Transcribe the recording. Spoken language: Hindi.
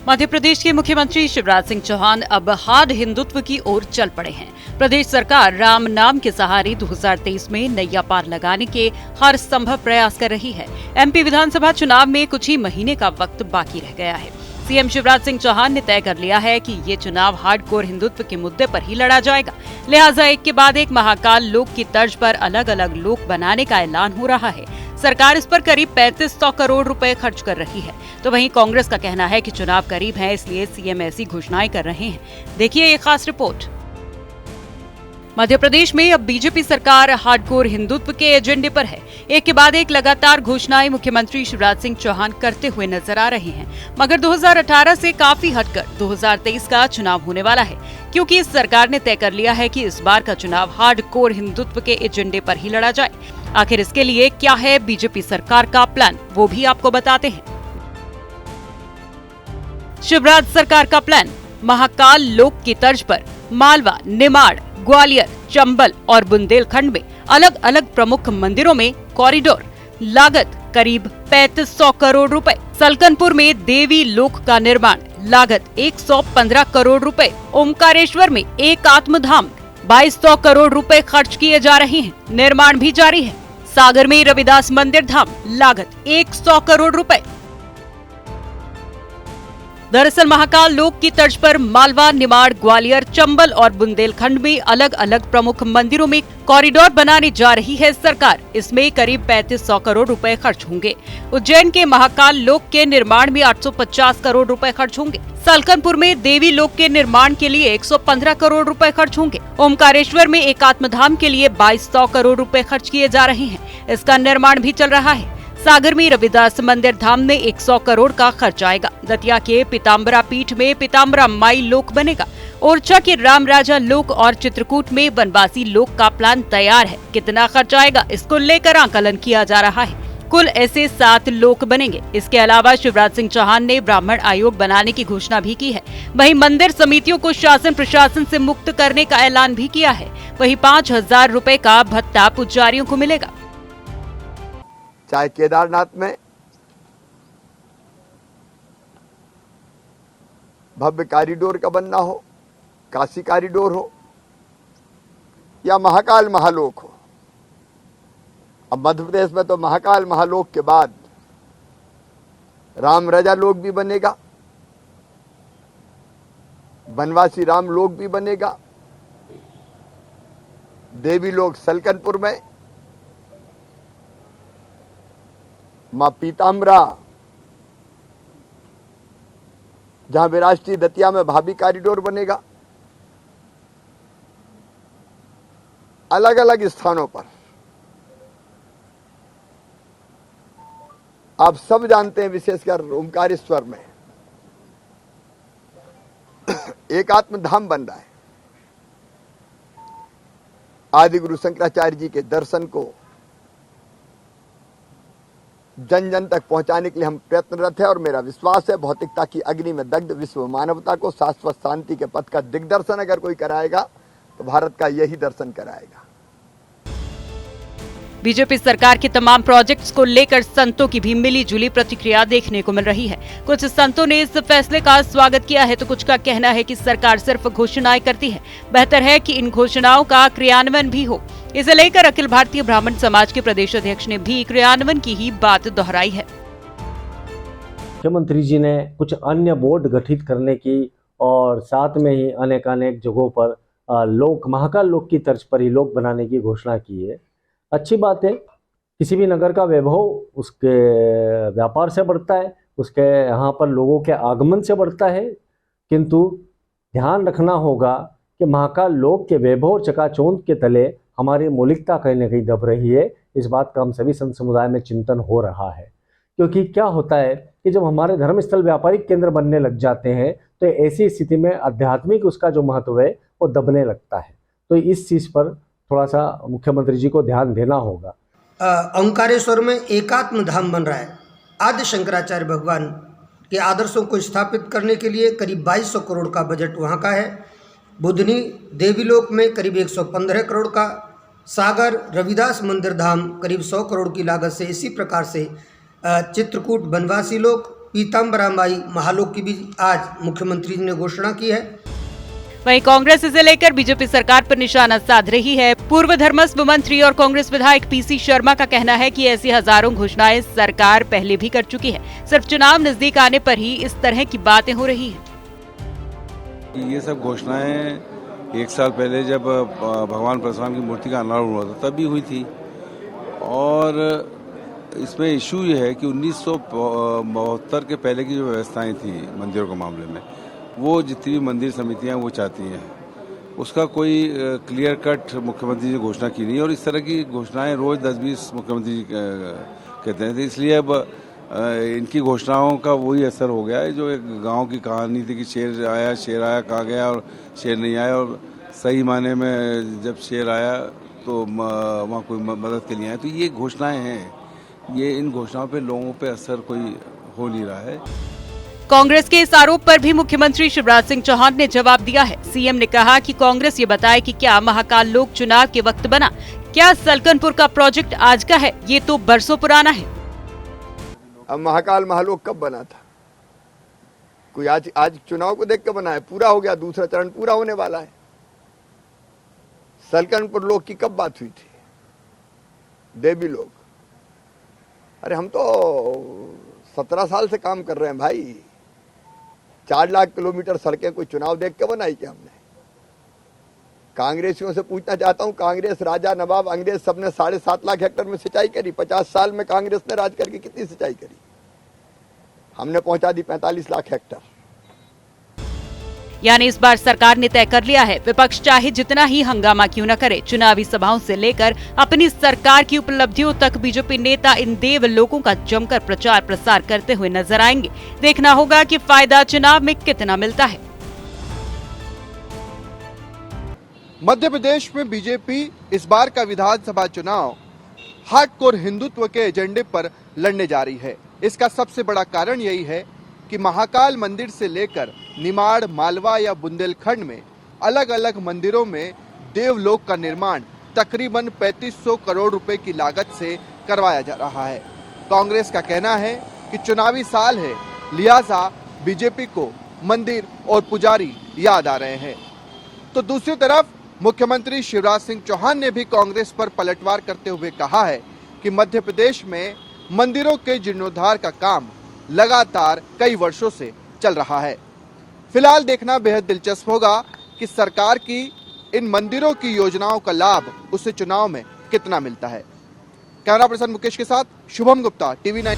मध्य प्रदेश के मुख्यमंत्री शिवराज सिंह चौहान अब हार्ड हिंदुत्व की ओर चल पड़े हैं। प्रदेश सरकार राम नाम के सहारे 2023 में नैया पार लगाने के हर संभव प्रयास कर रही है। एमपी विधानसभा चुनाव में कुछ ही महीने का वक्त बाकी रह गया है। सीएम शिवराज सिंह चौहान ने तय कर लिया है कि ये चुनाव हार्डकोर हिंदुत्व के मुद्दे पर ही लड़ा जाएगा। लिहाजा एक के बाद एक महाकाल लोक की तर्ज पर अलग अलग लोक बनाने का ऐलान हो रहा है। सरकार इस पर करीब 3500 करोड़ रुपए खर्च कर रही है। तो वहीं कांग्रेस का कहना है कि चुनाव करीब है, इसलिए सीएम ऐसी घोषणाएं कर रहे हैं। देखिए ये खास रिपोर्ट। मध्य प्रदेश में अब बीजेपी सरकार हार्डकोर हिंदुत्व के एजेंडे पर है। एक के बाद एक लगातार घोषणाएं मुख्यमंत्री शिवराज सिंह चौहान करते हुए नजर आ रहे हैं। मगर 2018 से काफी हटकर 2023 का चुनाव होने वाला है, क्योंकि इस सरकार ने तय कर लिया है कि इस बार का चुनाव हार्डकोर हिंदुत्व के एजेंडे पर ही लड़ा जाए। आखिर इसके लिए क्या है बीजेपी सरकार का प्लान, वो भी आपको बताते हैं। शिवराज सरकार का प्लान महाकाल लोक की तर्ज पर मालवा, निमाड़, ग्वालियर, चंबल और बुंदेलखंड में अलग अलग प्रमुख मंदिरों में कॉरिडोर, लागत करीब 3500 करोड़ रुपए। सलकनपुर में देवी लोक का निर्माण, लागत 115 करोड़ रुपए। ओमकारेश्वर में एक आत्मधाम, 2200 करोड़ रुपए खर्च किए जा रहे हैं, निर्माण भी जारी है। सागर में रविदास मंदिर धाम, लागत 100 करोड़ रुपए। दरअसल महाकाल लोक की तर्ज पर मालवा, निमाड़, ग्वालियर, चंबल और बुंदेलखंड में अलग अलग प्रमुख मंदिरों में कॉरिडोर बनाने जा रही है सरकार। इसमें करीब 3500 करोड़ रुपए खर्च होंगे। उज्जैन के महाकाल लोक के निर्माण में 850 करोड़ रुपए खर्च होंगे। सलकनपुर में देवी लोक के निर्माण के लिए 115 करोड़ रुपए खर्च होंगे। ओमकारेश्वर में एकात्मधाम के लिए 2200 करोड़ रुपए खर्च किए जा रहे हैं। इसका निर्माण भी चल रहा है। सागर में रविदास मंदिर धाम में 100 करोड़ का खर्च आएगा। दतिया के पीताम्बरा पीठ में पीताम्बरा माई लोक बनेगा। ओरछा के राम राजा लोक और चित्रकूट में बनवासी लोक का प्लान तैयार है। कितना खर्च आएगा, इसको लेकर आकलन किया जा रहा है। कुल ऐसे 7 लोक बनेंगे। इसके अलावा शिवराज सिंह चौहान ने ब्राह्मण आयोग बनाने की घोषणा भी की है। वहीं मंदिर समितियों को शासन प्रशासन से मुक्त करने का ऐलान भी किया है। वहीं 5000 रुपए का भत्ता पुजारियों को मिलेगा। चाहे केदारनाथ में भव्य कॉरिडोर का बनना हो, काशी कॉरिडोर हो या महाकाल महालोक हो। अब मध्य प्रदेश में तो महाकाल महालोक के बाद राम राजा लोक भी बनेगा, बनवासी राम लोक भी बनेगा, देवी लोक सलकनपुर में, मां पीताम्बरा जहां विरासती दतिया में भाभी कॉरिडोर बनेगा। अलग अलग स्थानों पर आप सब जानते हैं, विशेषकर ओमकारेश्वर में एक आत्मधाम बन रहा है। आदि गुरु शंकराचार्य जी के दर्शन को जन जन तक पहुंचाने के लिए हम प्रयत्नरत है और मेरा विश्वास है भौतिकता की अग्नि में दग्ध विश्व मानवता को शाश्वत शांति के पथ का दिग्दर्शन अगर कोई कराएगा तो भारत का यही दर्शन कराएगा। बीजेपी सरकार के तमाम प्रोजेक्ट्स को लेकर संतों की भी मिली जुली प्रतिक्रिया देखने को मिल रही है। कुछ संतों ने इस फैसले का स्वागत किया है तो कुछ का कहना है कि सरकार सिर्फ घोषणाएं करती है, बेहतर है कि इन घोषणाओं का क्रियान्वयन भी हो। इसे लेकर अखिल भारतीय ब्राह्मण समाज के प्रदेश अध्यक्ष ने भी क्रियान्वयन की ही बात दोहराई है। मुख्यमंत्री जी ने कुछ अन्य बोर्ड गठित करने की और साथ में ही अनेकानेक जगहों पर लोक महाकाल लोक की तर्ज पर ही लोक बनाने की घोषणा की है। अच्छी बात है। किसी भी नगर का वैभव उसके व्यापार से बढ़ता है, उसके यहाँ पर लोगों के आगमन से बढ़ता है, किंतु ध्यान रखना होगा कि महाकाल लोक के वैभव और चकाचौंध के तले हमारी मौलिकता कहीं न कहीं दब रही है। इस बात का हम सभी संत समुदाय में चिंतन हो रहा है, क्योंकि क्या होता है कि जब हमारे धर्मस्थल व्यापारिक केंद्र बनने लग जाते हैं तो ऐसी स्थिति में आध्यात्मिक उसका जो महत्व है वो दबने लगता है। तो इस चीज़ पर थोड़ा सा मुख्यमंत्री जी को ध्यान देना होगा। ओंकारेश्वर में एकात्म धाम बन रहा है। आदि शंकराचार्य भगवान के आदर्शों को स्थापित करने के लिए करीब 2200 करोड़ का बजट वहाँ का है। बुधनी देवीलोक में करीब 115 करोड़ का, सागर रविदास मंदिर धाम करीब 100 करोड़ की लागत से, इसी प्रकार से चित्रकूट बनवासी लोक पीताम्बराबाई महालोक की भी आज मुख्यमंत्री जी ने घोषणा की है। वहीं कांग्रेस इसे लेकर बीजेपी सरकार पर निशाना साध रही है। पूर्व धर्मस्व मंत्री और कांग्रेस विधायक पीसी शर्मा का कहना है कि ऐसी हजारों घोषणाएं सरकार पहले भी कर चुकी है, सिर्फ चुनाव नजदीक आने पर ही इस तरह की बातें हो रही हैं। ये सब घोषणाएं 1 साल पहले जब भगवान परशुराम की मूर्ति का अनावरण हुआ था तब भी हुई थी, और इसमें इशू ये है कि 1972 के पहले की जो व्यवस्थाएं थी मंदिरों के मामले में, वो जितनी भी मंदिर समितियां वो चाहती हैं, उसका कोई क्लियर कट मुख्यमंत्री जी घोषणा की नहीं, और इस तरह की घोषणाएं रोज 10-20 मुख्यमंत्री जी कहते हैं। तो इसलिए अब इनकी घोषणाओं का वही असर हो गया है जो एक गांव की कहानी थी कि शेर आया कहाँ गया, और शेर नहीं आया, और सही माने में जब शेर आया तो वहाँ कोई मदद के लिए आया। तो ये घोषणाएं हैं, ये इन घोषणाओं पे लोगों पे असर कोई हो नहीं रहा है। कांग्रेस के इस आरोप पर भी मुख्यमंत्री शिवराज सिंह चौहान ने जवाब दिया है। सीएम ने कहा कि कांग्रेस ये बताए कि क्या महाकाल लोक चुनाव के वक्त बना, क्या सलकनपुर का प्रोजेक्ट आज का है, ये तो बरसों पुराना है। अब महाकाल महालोक कब बना था? कोई आज चुनाव को देख के बना है? पूरा हो गया, दूसरा चरण पूरा होने वाला है। सलकनपुर लोक की कब बात हुई थी? देवी लोक। अरे हम तो 17 साल से काम कर रहे हैं भाई। 4 लाख किलोमीटर सड़कें कोई चुनाव देख के बनाई क्या हमने? कांग्रेसियों से पूछना चाहता हूं, कांग्रेस राजा नवाब अंग्रेज सबने 7.5 लाख हेक्टेयर में सिंचाई करी। 50 साल में कांग्रेस ने राज करके कितनी सिंचाई करी? हमने पहुंचा दी 45 लाख हेक्टेयर। यानी इस बार सरकार ने तय कर लिया है, विपक्ष चाहे जितना ही हंगामा क्यों न करे, चुनावी सभाओं से लेकर अपनी सरकार की उपलब्धियों तक बीजेपी नेता इन देव लोगों का जमकर प्रचार प्रसार करते हुए नजर आएंगे। देखना होगा कि फायदा चुनाव में कितना मिलता है। मध्य प्रदेश में बीजेपी इस बार का विधानसभा चुनाव हार्डकोर हिंदुत्व के एजेंडे पर लड़ने जा रही है। इसका सबसे बड़ा कारण यही है कि महाकाल मंदिर से लेकर निमाड़, मालवा या बुंदेलखंड में अलग अलग मंदिरों में देवलोक का निर्माण तकरीबन 3500 करोड़ रुपए की लागत से करवाया जा रहा है। कांग्रेस का कहना है कि चुनावी साल है, लिहाजा बीजेपी को मंदिर और पुजारी याद आ रहे हैं। तो दूसरी तरफ मुख्यमंत्री शिवराज सिंह चौहान ने भी कांग्रेस पर पलटवार करते हुए कहा है कि मध्य प्रदेश में मंदिरों के जीर्णोद्धार का काम लगातार कई वर्षों से चल रहा है। फिलहाल देखना बेहद दिलचस्प होगा कि सरकार की इन मंदिरों की योजनाओं का लाभ उसे चुनाव में कितना मिलता है। कैमरा पर्सन मुकेश के साथ शुभम गुप्ता, TV9।